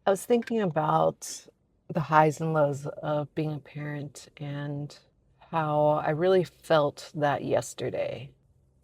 I was thinking about the highs and lows of being a parent and how I really felt that yesterday.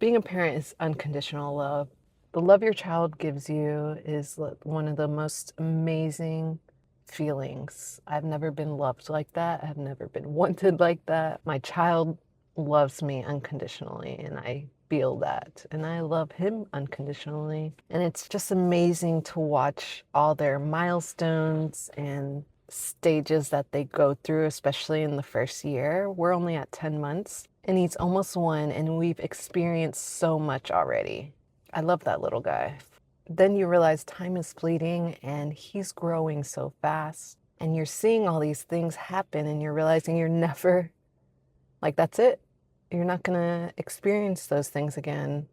Being a parent is unconditional love. The love your child gives you is one of the most amazing feelings. I've never been loved like that. I've never been wanted like that. My child loves me unconditionally, and I feel that. And I love him unconditionally. And it's just amazing to watch all their milestones and stages that they go through, especially in the first year. We're only at 10 months, and he's almost 1, and we've experienced so much already. I love that little guy. Then you realize time is fleeting and he's growing so fast. And you're seeing all these things happen and you're realizing you're never, like, that's it. You're not going to experience those things again.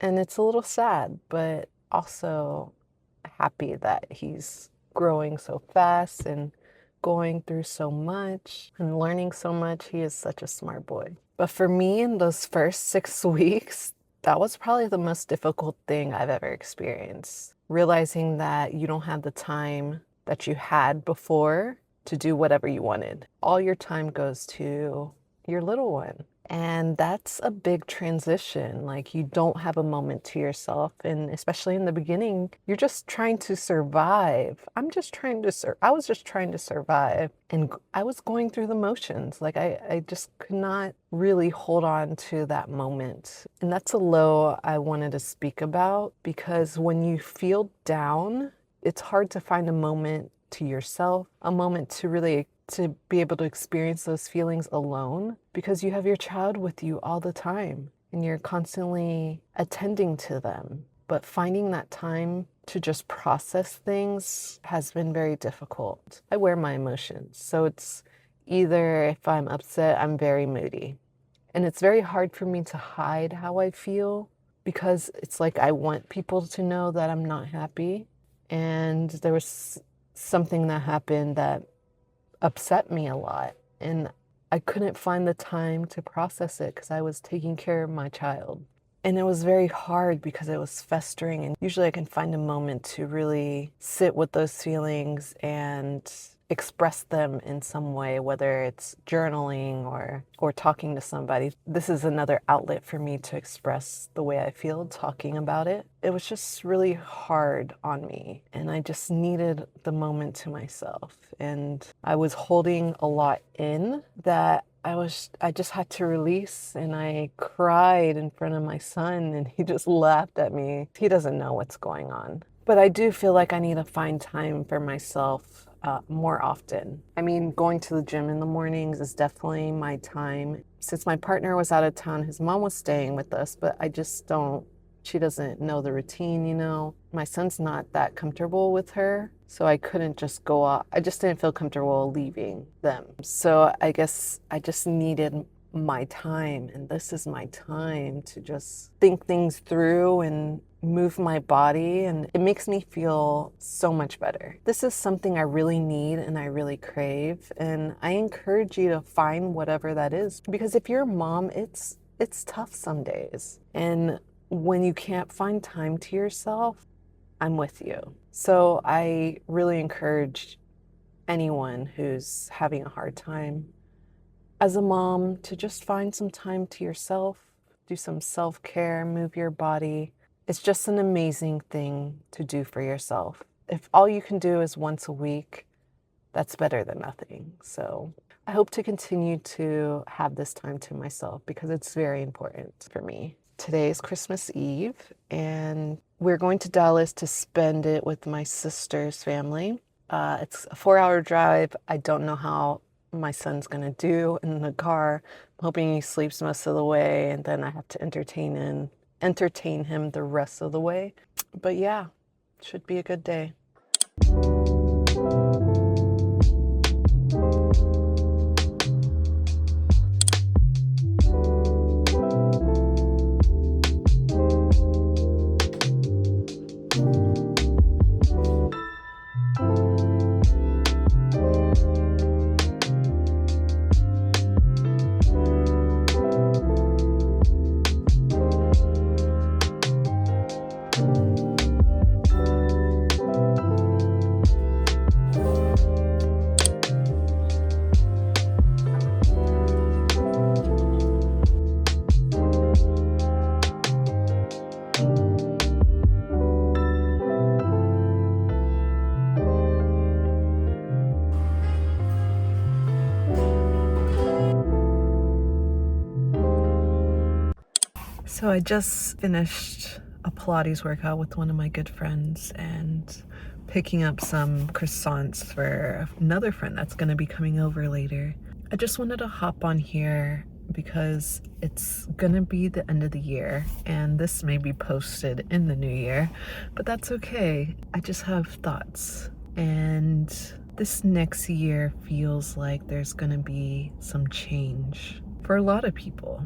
And it's a little sad, but also happy that he's growing so fast and going through so much and learning so much. He is such a smart boy. But for me, in those first 6 weeks, that was probably the most difficult thing I've ever experienced. Realizing that you don't have the time that you had before to do whatever you wanted. All your time goes to your little one. And that's a big transition. Like, you don't have a moment to yourself. And especially in the beginning, you're just trying to survive. I was just trying to survive. And I was going through the motions. Like, I just could not really hold on to that moment. And that's a low I wanted to speak about, because when you feel down, it's hard to find a moment to yourself, a moment to be able to experience those feelings alone, because you have your child with you all the time and you're constantly attending to them. But finding that time to just process things has been very difficult. I wear my emotions. So it's either, if I'm upset, I'm very moody. And it's very hard for me to hide how I feel, because it's like I want people to know that I'm not happy. And there was something that happened that upset me a lot, and I couldn't find the time to process it because I was taking care of my child. And it was very hard because it was festering. And usually I can find a moment to really sit with those feelings and express them in some way, whether it's journaling or talking to somebody. This is another outlet for me to express the way I feel talking about it. It was just really hard on me, and I just needed the moment to myself. And I was holding a lot in that I just had to release, and I cried in front of my son, and he just laughed at me. He doesn't know what's going on. But I do feel like I need to find time for myself more often. I mean, going to the gym in the mornings is definitely my time. Since my partner was out of town, his mom was staying with us, but she doesn't know the routine, you know. My son's not that comfortable with her, so I couldn't just go out. I just didn't feel comfortable leaving them. So I guess I just needed my time, and this is my time to just think things through and move my body, and it makes me feel so much better. This is something I really need and I really crave, and I encourage you to find whatever that is, because if you're a mom, it's tough some days. And when you can't find time to yourself, I'm with you. So I really encourage anyone who's having a hard time as a mom to just find some time to yourself, do some self-care, move your body. It's just an amazing thing to do for yourself. If all you can do is once a week, that's better than nothing. So I hope to continue to have this time to myself because it's very important for me. Today is Christmas Eve, and we're going to Dallas to spend it with my sister's family. It's a 4-hour drive. I don't know how my son's gonna do in the car. I'm hoping he sleeps most of the way, and then I have to entertain him the rest of the way. But yeah, should be a good day. So I just finished a Pilates workout with one of my good friends and picking up some croissants for another friend that's going to be coming over later. I just wanted to hop on here because it's going to be the end of the year and this may be posted in the new year, but that's okay. I just have thoughts, and this next year feels like there's going to be some change for a lot of people.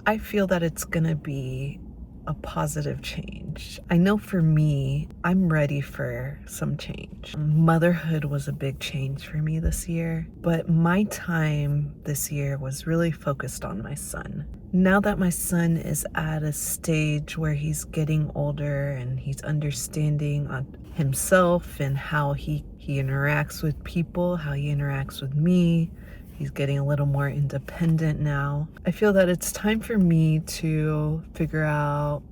I feel that it's gonna be a positive change. I know for me, I'm ready for some change. Motherhood was a big change for me this year, but my time this year was really focused on my son. Now that my son is at a stage where he's getting older and he's understanding on himself and how he interacts with people, how he interacts with me, he's getting a little more independent now. I feel that it's time for me to figure out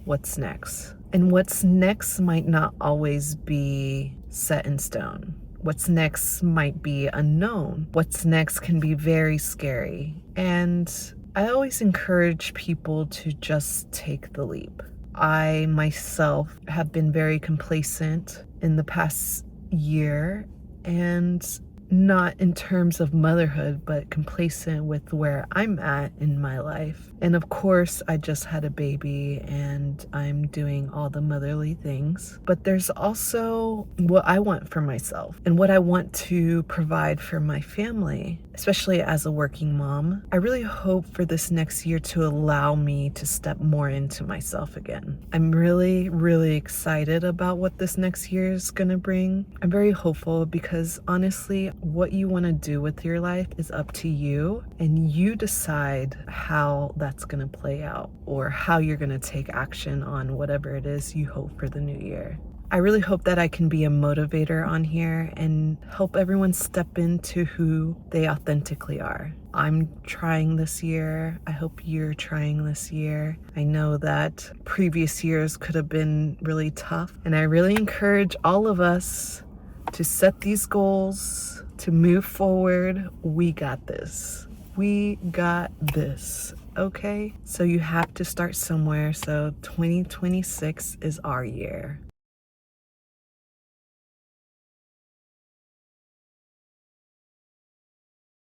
what's next. And what's next might not always be set in stone. What's next might be unknown. What's next can be very scary. And I always encourage people to just take the leap. I myself have been very complacent in the past year, and not in terms of motherhood, but complacent with where I'm at in my life. And of course, I just had a baby and I'm doing all the motherly things. But there's also what I want for myself and what I want to provide for my family, especially as a working mom. I really hope for this next year to allow me to step more into myself again. I'm really, really excited about what this next year is gonna bring. I'm very hopeful because honestly, What you want to do with your life is up to you, and you decide how that's going to play out or how you're going to take action on whatever it is you hope for the new year. I really hope that I can be a motivator on here and help everyone step into who they authentically are. I'm trying this year. I hope you're trying this year. I know that previous years could have been really tough, and I really encourage all of us to set these goals, to move forward. We got this. We got this. Okay? So you have to start somewhere. So 2026 is our year.